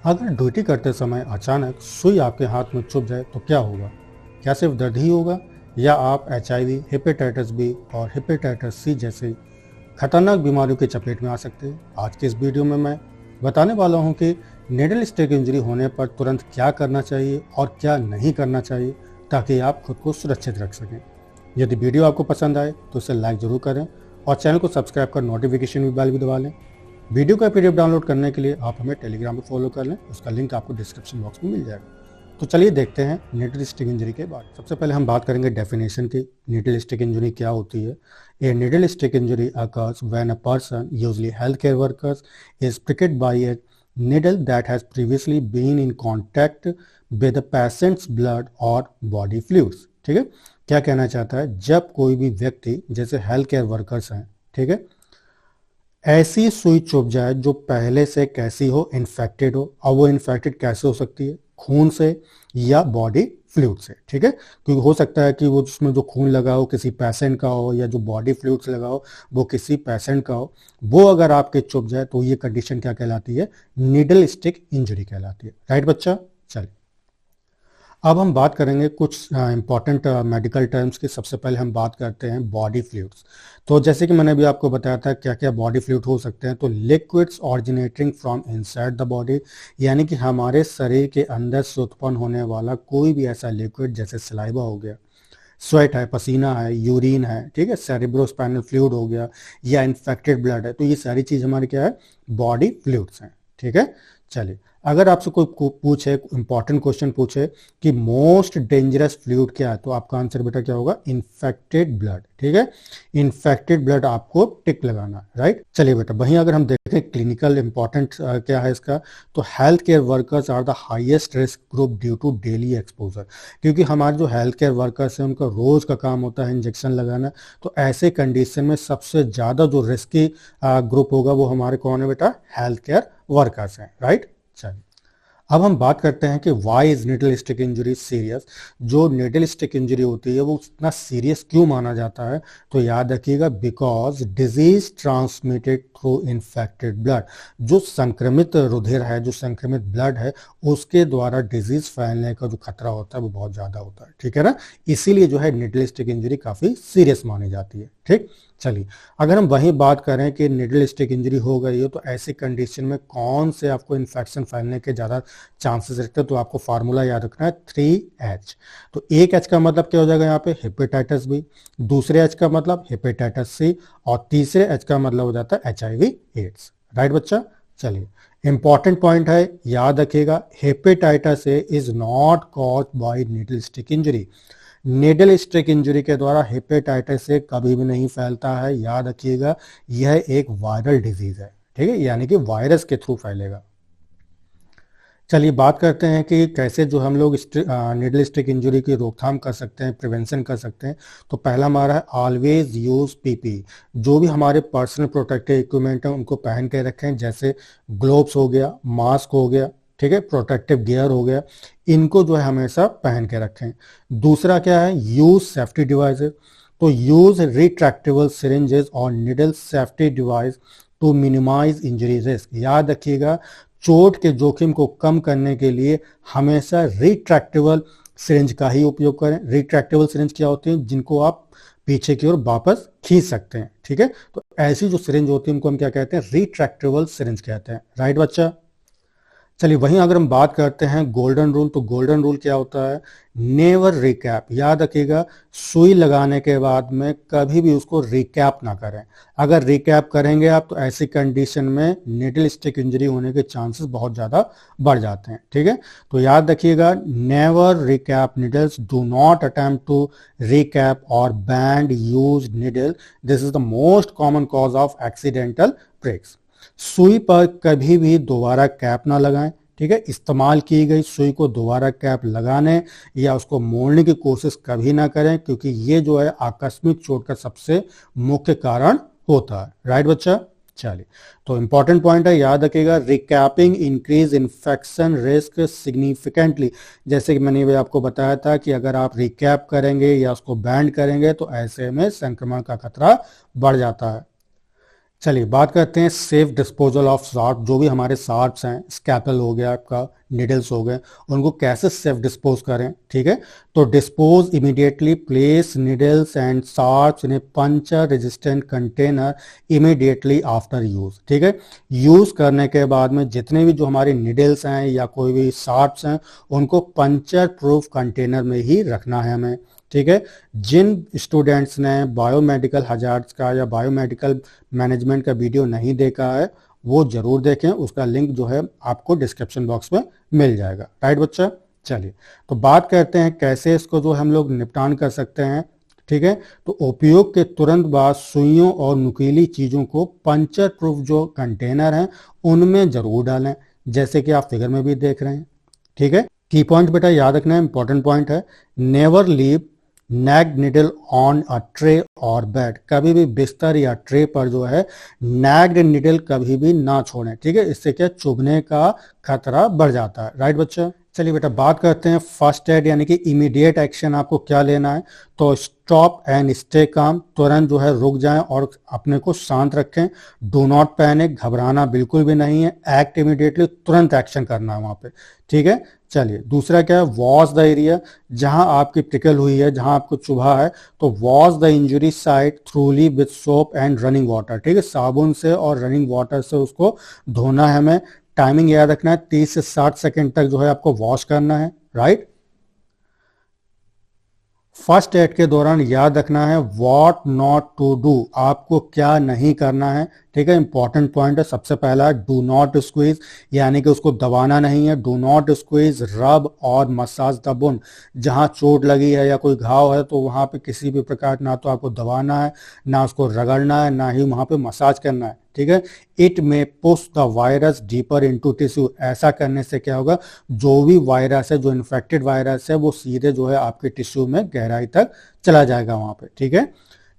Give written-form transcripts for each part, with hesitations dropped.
अगर ड्यूटी करते समय अचानक सुई आपके हाथ में चुभ जाए तो क्या होगा? क्या सिर्फ दर्द ही होगा या आप एचआईवी, हेपेटाइटिस बी और हेपेटाइटिस सी जैसी खतरनाक बीमारियों की चपेट में आ सकते हैं? आज के इस वीडियो में मैं बताने वाला हूं कि निडल स्टिक इंजरी होने पर तुरंत क्या करना चाहिए और क्या नहीं करना चाहिए ताकि आप खुद को सुरक्षित रख सकें। यदि वीडियो आपको पसंद आए तो इसे लाइक ज़रूर करें और चैनल को सब्सक्राइब कर नोटिफिकेशन बेल भी दबा लें। वीडियो का पीडीएफ डाउनलोड करने के लिए आप हमें टेलीग्राम पर फॉलो कर लें, उसका लिंक आपको डिस्क्रिप्शन बॉक्स में मिल जाएगा। तो चलिए देखते हैं निडल स्टिक इंजरी के बारे में। सबसे पहले हम बात करेंगे डेफिनेशन की। निडल स्टिक इंजरी क्या होती है? A needle stick injury occurs when a person, usually health care workers, is pricked by a needle that has previously been in contact with the patient's blood or body fluids। ठीक है, क्या कहना चाहता है? जब कोई भी व्यक्ति, जैसे हेल्थ केयर वर्कर्स हैं, ठीक है, ऐसी सुई चुभ जाए जो पहले से कैसी हो, इन्फेक्टेड हो। और वो इन्फेक्टेड कैसे हो सकती है? खून से या बॉडी फ्लूइड से। ठीक है, क्योंकि हो सकता है कि वो जिसमें जो खून लगा हो किसी पेशेंट का हो, या जो बॉडी फ्लूइड्स लगा हो वो किसी पेशेंट का हो। वो अगर आपके चुभ जाए तो ये कंडीशन क्या कहलाती है? निडल स्टिक इंजरी कहलाती है। राइट बच्चा? चलिए अब हम बात करेंगे कुछ इंपॉर्टेंट मेडिकल टर्म्स की। सबसे पहले हम बात करते हैं बॉडी फ्लूइड्स। तो जैसे कि मैंने अभी आपको बताया था क्या क्या बॉडी फ्लूइड हो सकते हैं। तो liquids originating from inside the body, यानी कि हमारे शरीर के अंदर से उत्पन्न होने वाला कोई भी ऐसा लिक्विड, जैसे सलाइवा हो गया, स्वेट है, पसीना है, यूरिन है, ठीक है, सेरेब्रोस्पाइनल फ्लूइड हो गया, या इन्फेक्टेड ब्लड है। तो ये सारी चीज हमारी क्या है? बॉडी फ्लूइड्स हैं। ठीक है, चलिए अगर आपसे कोई पूछे, इंपॉर्टेंट क्वेश्चन पूछे कि मोस्ट डेंजरस फ्लूइड क्या है, तो आपका आंसर बेटा क्या होगा? Infected blood. ठीक है, इन्फेक्टेड ब्लड आपको टिक लगाना। राइट, चलिए बेटा वहीं अगर हम देखें क्लिनिकल इंपॉर्टेंट क्या है इसका, तो health care workers are the highest risk group due to daily exposure. क्योंकि हमारे जो हेल्थ केयर वर्कर्स हैं उनका रोज का काम होता है इंजेक्शन लगाना। तो ऐसे कंडीशन में सबसे ज्यादा जो रिस्की ग्रुप होगा वो हमारे कौन है बेटा? हेल्थ केयर वर्कर्स हैं। राइट, चलिए अब हम बात करते हैं कि why is needle stick injury serious. जो निडल स्टिक इंजरी होती है वो इतना सीरियस क्यों माना जाता है? तो याद रखिएगा, because disease transmitted through infected blood. जो संक्रमित रुधिर है, जो संक्रमित ब्लड है, उसके द्वारा डिजीज फैलने का जो खतरा होता है वो बहुत ज्यादा होता है। ठीक है ना, इसीलिए जो है निडल स्टिक इंजरी काफी सीरियस मानी जाती है। ठीक, चलिए अगर हम वहीं बात करें कि निडल स्टिक इंजरी हो गई है तो ऐसी कंडीशन में कौन से आपको इन्फेक्शन फैलने के ज़्यादा चांसेस रहते हैं? तो आपको फार्मूला याद रखना है 3H। तो एक H का मतलब क्या हो जाएगा यहाँ पे? हेपेटाइटिस बी, दूसरे H का मतलब हेपेटाइटिस सी, और तीसरे H का मतलब हो जाता है HIV एड्स। राइट बच्चा? चलिए इंपॉर्टेंट पॉइंट है, याद रखिएगा, hepatitis A is not caused by needle stick injury. Needle stick injury के द्वारा हेपेटाइटिस से कभी भी नहीं फैलता है। याद रखिएगा, यह एक वायरल डिजीज है। ठीक है, यानी कि वायरस के थ्रू फैलेगा। चलिए बात करते हैं कि कैसे जो हम लोग निडल स्टिक इंजरी की रोकथाम कर सकते हैं, प्रिवेंशन कर सकते हैं। तो पहला हमारा है ऑलवेज यूज पीपी। जो भी हमारे पर्सनल प्रोटेक्टिव इक्विपमेंट है उनको पहन के रखें, जैसे ग्लोव्स हो गया, मास्क हो गया, ठीक है, प्रोटेक्टिव गियर हो गया, इनको जो है हमेशा पहन के रखें। दूसरा क्या है? Use safety devices. तो यूज रिट्रैक्टेबल सिरिंजेस और needle safety device to minimize injury risk. याद रखिएगा, चोट के जोखिम को कम करने के लिए हमेशा रिट्रैक्टेबल सिरिंज का ही उपयोग करें। रिट्रैक्टेबल सिरिंज क्या होती है? जिनको आप पीछे की ओर वापस खींच सकते हैं। ठीक है, तो ऐसी जो सिरिंज होती है उनको हम क्या कहते हैं? रिट्रैक्टेबल सिरिंज कहते हैं। राइट बच्चा? चलिए वहीं अगर हम बात करते हैं गोल्डन रूल, तो गोल्डन रूल क्या होता है? Never recap. याद रखिएगा, सुई लगाने के बाद में कभी भी उसको रिकैप ना करें। अगर रिकैप करेंगे आप तो ऐसी कंडीशन में निडल स्टिक इंजरी होने के चांसेस बहुत ज़्यादा बढ़ जाते हैं। ठीक है, तो याद रखिएगा, never recap needles, do not attempt to recap और bend use needle. This is the most common cause of accidental breaks. सुई पर कभी भी दोबारा कैप ना लगाएं। ठीक है, इस्तेमाल की गई सुई को दोबारा कैप लगाने या उसको मोड़ने की कोशिश कभी ना करें, क्योंकि ये जो है आकस्मिक चोट का सबसे मुख्य कारण होता है। राइट बच्चा? चलिए, तो इंपॉर्टेंट पॉइंट है, याद रखिएगा, रिकैपिंग इंक्रीज इन्फेक्शन रिस्क सिग्निफिकेंटली। जैसे कि मैंने आपको बताया था कि अगर आप रिकैप करेंगे या उसको बैंड करेंगे तो ऐसे में संक्रमण का खतरा बढ़ जाता है। चलिए बात करते हैं सेफ डिस्पोजल ऑफ शार्प। जो भी हमारे शार्प्स हैं, स्कैपल हो गया आपका, निडल्स हो गए, उनको कैसे सेफ डिस्पोज करें, ठीक है। तो dispose immediately, place needles and sharps in A puncture resistant container immediately after use, ठीक है। यूज करने के बाद में जितने भी जो हमारे निडल्स हैं या कोई भी शार्प्स हैं, उनको पंचर प्रूफ कंटेनर में ही रखना है हमें, ठीक है। जिन स्टूडेंट्स ने बायोमेडिकल हजार्ड्स का या बायोमेडिकल मैनेजमेंट का वीडियो नहीं देखा है, वो जरूर देखें, उसका लिंक जो है आपको डिस्क्रिप्शन बॉक्स में मिल जाएगा, राइट बच्चा। चलिए तो बात करते हैं कैसे इसको जो हम लोग निपटान कर सकते हैं, ठीक है। तो उपयोग के तुरंत बाद सुइयों और नुकीली चीजों को पंचर प्रूफ जो कंटेनर हैं उनमें जरूर डालें, जैसे कि आप फिगर में भी देख रहे हैं, ठीक है। की पॉइंट बेटा याद रखना है, इंपॉर्टेंट पॉइंट है। Never leave naked needle on a tray और बेड, कभी भी बिस्तर या ट्रे पर जो है नैग्ड निडल कभी भी ना छोड़ें, ठीक है। इससे क्या चुभने का खतरा बढ़ जाता है, राइट बच्चा। चलिए बेटा बात करते हैं फर्स्ट एड यानी कि इमीडिएट एक्शन आपको क्या लेना है। तो स्टॉप एंड स्टे काम, तुरंत जो है रुक जाएं और अपने को शांत रखें। डू नॉट पैनिक, घबराना बिल्कुल भी नहीं है। एक्ट इमीडिएटली, तुरंत एक्शन करना है वहां पे, ठीक है। चलिए दूसरा क्या है, वॉश द एरिया, जहां आपकी प्रिकल हुई है, जहां आपको चुभा है, तो wash the injury site थ्रूली with soap and running water, ठीक है। साबुन से और रनिंग वाटर से उसको धोना है हमें। टाइमिंग याद रखना है, 30 से 60 सेकंड तक जो है आपको वॉश करना है, राइट। फर्स्ट एड के दौरान याद रखना है व्हाट नॉट टू डू, आपको क्या नहीं करना है, ठीक है। इंपॉर्टेंट पॉइंट है, सबसे पहला डू नॉट स्क्वीज, यानी कि उसको दबाना नहीं है। डू नॉट स्क्वीज, रब और मसाज द वुंड, जहां चोट लगी है या कोई घाव है तो वहां पे किसी भी प्रकार ना तो आपको दबाना है, ना उसको रगड़ना है, ना ही वहां पे मसाज करना है, ठीक है। इट में push the virus deeper into tissue, ऐसा करने से क्या होगा, जो भी वायरस है, जो इन्फेक्टेड वायरस है, वो सीधे जो है आपके टिश्यू में गहराई तक चला जाएगा वहां पे, ठीक है।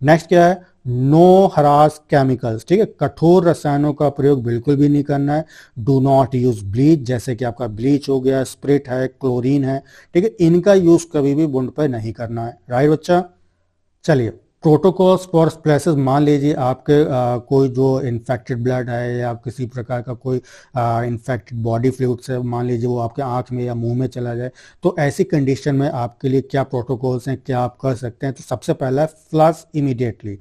नेक्स्ट क्या है, नो हरास केमिकल्स, ठीक है। कठोर रसायनों का प्रयोग बिल्कुल भी नहीं करना है। डू नॉट यूज ब्लीच, जैसे कि आपका ब्लीच हो गया, स्प्रिट है, क्लोरीन है, ठीक है। इनका यूज कभी भी वुंड पर नहीं करना है, राइट बच्चा। चलिए प्रोटोकॉल्स फॉर स्प्लैशेस, मान लीजिए आपके कोई जो इन्फेक्टेड ब्लड है या किसी प्रकार का कोई इन्फेक्टेड बॉडी फ्लूइड्स है, मान लीजिए वो आपके आंख में या मुंह में चला जाए, तो ऐसी कंडीशन में आपके लिए क्या प्रोटोकॉल्स हैं, क्या आप कर सकते हैं। तो सबसे पहला है flush immediately.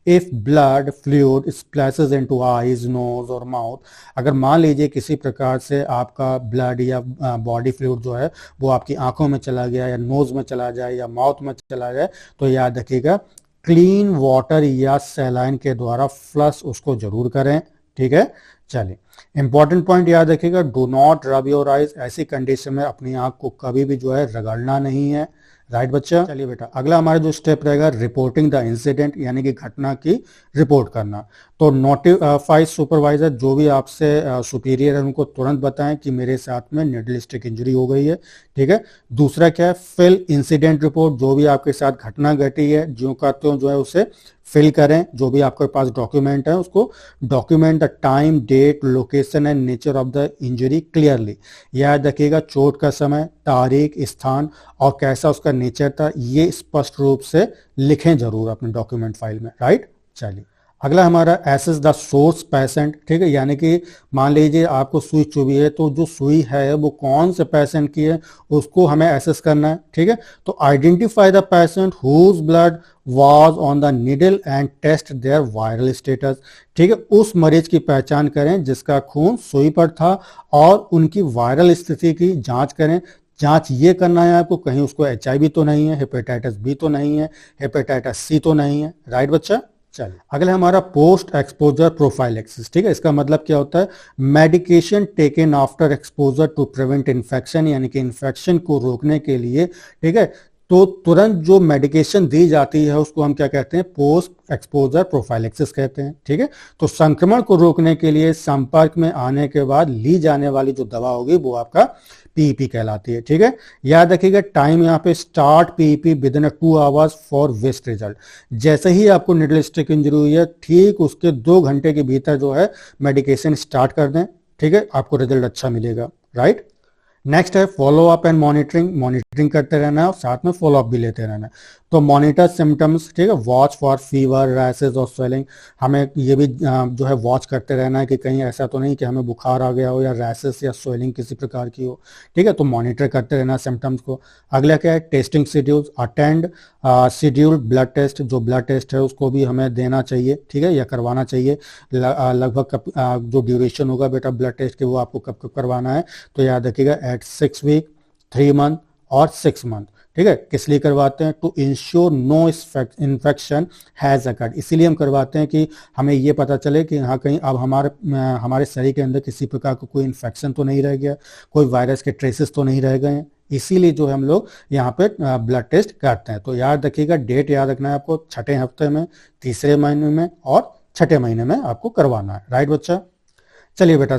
If blood fluid splashes into eyes, nose और माउथ, अगर मान लीजिए किसी प्रकार से आपका ब्लड या बॉडी फ्लूइड जो है वो आपकी आंखों में चला गया या नोज में चला जाए या माउथ में चला जाए, तो याद रखिएगा क्लीन वाटर या सैलाइन के द्वारा फ्लश उसको जरूर करें, ठीक है। चलिए इंपॉर्टेंट पॉइंट याद रखिएगा, do not rub your eyes, ऐसी कंडीशन में अपनी आंख को कभी भी जो है रगड़ना नहीं है, राइट बच्चा। चलिए बेटा अगला हमारा जो स्टेप रहेगा, रिपोर्टिंग द इंसिडेंट, यानी कि घटना की रिपोर्ट करना। तो नोटिफाई सुपरवाइजर, जो भी आपसे सुपीरियर है उनको तुरंत बताएं कि मेरे साथ में निडल स्टिक इंजरी हो गई है, ठीक है। दूसरा क्या है, फिल इंसिडेंट रिपोर्ट, जो भी आपके साथ घटना घटी है जो करते हो जो है उसे फिल करें। जो भी आपके पास डॉक्यूमेंट है उसको document the time, date, location and nature of the injury clearly, याद रखिएगा चोट का समय, तारीख, स्थान और कैसा उसका नेचर था, ये स्पष्ट रूप से लिखें जरूर अपने डॉक्यूमेंट फाइल में, राइट। चलिए अगला हमारा एसेस द सोर्स पेशेंट, ठीक है। यानी कि मान लीजिए आपको सुई चुभी है, तो जो सुई है वो कौन से पेशेंट की है उसको हमें एसेस करना है, ठीक है। तो identify the patient whose blood was on the needle and test their viral status, ठीक है। उस मरीज की पहचान करें जिसका खून सुई पर था और उनकी वायरल स्थिति की जांच करें। जांच ये करना है आपको कहीं उसको HIV तो नहीं है, हेपेटाइटिस B तो नहीं है, हेपेटाइटिस C तो नहीं है, राइट बच्चा। चलिए अगला हमारा पोस्ट एक्सपोजर प्रोफाइलेक्सिस, ठीक है। इसका मतलब क्या होता है, medication taken after exposure to prevent infection, यानी कि इन्फेक्शन को रोकने के लिए, ठीक है। तो तुरंत जो मेडिकेशन दी जाती है उसको हम क्या कहते हैं, पोस्ट एक्सपोजर प्रोफाइलेक्सिस कहते हैं, ठीक है। तो संक्रमण को रोकने के लिए संपर्क में आने के बाद ली जाने वाली जो दवा होगी वो आपका PEP कहलाती है, ठीक है। याद रखिएगा टाइम यहाँ पे start PEP with in 2 hours for best result, जैसे ही आपको निडल स्टिक इंजरी हुई है ठीक उसके 2 घंटे के भीतर जो है मेडिकेशन स्टार्ट कर दें, ठीक है, आपको रिजल्ट अच्छा मिलेगा, राइट। नेक्स्ट है follow up and monitoring, monitoring करते रहना है और साथ में फॉलो अप भी लेते रहना है। तो मॉनिटर सिम्टम्स, ठीक है, वॉच फॉर फीवर, रैसेस और स्वेलिंग। हमें ये भी जो है वॉच करते रहना है कि कहीं ऐसा तो नहीं कि हमें बुखार आ गया हो या रैसेस या स्वेलिंग किसी प्रकार की हो, ठीक है, तो मॉनिटर करते रहना सिम्टम्स को। अगला क्या है, testing schedules, attend schedule blood test, जो ब्लड टेस्ट है उसको भी हमें देना चाहिए, ठीक है, या करवाना चाहिए। लगभग कब जो ड्यूरेशन होगा बेटा ब्लड टेस्ट के वो आपको कब कब करवाना है, तो याद रखिएगा एट 6 वीक, 3 मंथ और 6 मंथ, ठीक है। किस लिए करवाते हैं, to ensure no infection has occurred, इसीलिए हम करवाते हैं कि हमें ये पता चले कि हाँ कहीं अब हमारे शरीर के अंदर किसी प्रकार का कोई इन्फेक्शन तो नहीं रह गया, कोई वायरस के ट्रेसेस तो नहीं रह गए हैं, इसीलिए जो हम लोग यहाँ पे ब्लड टेस्ट करते हैं। तो याद रखिएगा, डेट याद रखना है आपको, छठे हफ्ते में, तीसरे महीने में और छठे महीने में आपको करवाना है, राइट बच्चा। चलिए बेटा,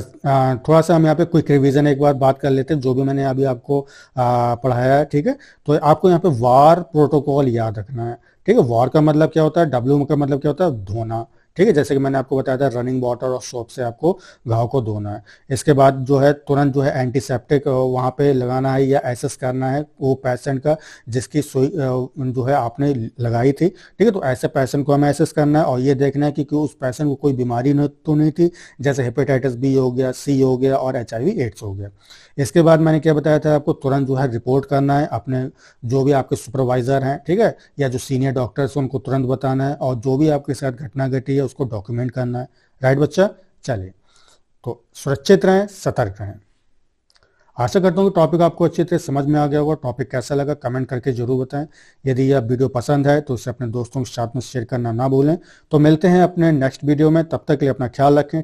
थोड़ा सा हम यहाँ पे क्विक रिवीजन एक बार बात कर लेते हैं जो भी मैंने अभी आपको पढ़ाया है, ठीक है। तो आपको यहाँ पे वार प्रोटोकॉल याद रखना है, ठीक है। वार का मतलब क्या होता है, डब्ल्यू का मतलब क्या होता है, धोना, ठीक है, जैसे कि मैंने आपको बताया था रनिंग वाटर और सोप से आपको घाव को धोना है। इसके बाद जो है तुरंत जो है एंटीसेप्टिक वहाँ पे लगाना है या एसेस करना है वो पेशेंट का जिसकी सुई जो है आपने लगाई थी, ठीक है। तो ऐसे पेशेंट को हमें एसेस करना है और ये देखना है कि उस पेशेंट को कोई बीमारी तो नहीं थी, जैसे हेपेटाइटिस बी हो गया, सी हो गया और HIV एड्स हो गया। इसके बाद मैंने क्या बताया था आपको, तुरंत जो है रिपोर्ट करना है अपने जो भी आपके सुपरवाइजर हैं, ठीक है, या जो सीनियर डॉक्टर्स हैं उनको तुरंत बताना है और जो भी आपके साथ घटना घटी है उसको डॉक्यूमेंट करना है, राइट बच्चा। चलिए, तो सुरक्षित रहें, सतर्क रहें। आशा करता हूँ कि टॉपिक आपको अच्छी तरह समझ में आ गया होगा। टॉपिक कैसा लगा कमेंट करके जरूर बताएं। यदि यह वीडियो पसंद है तो उसे अपने दोस्तों के साथ में शेयर करना ना भूलें। तो मिलते हैं अपने नेक्स्ट वीडियो में, तब तक के लिए अपना ख्याल रखें।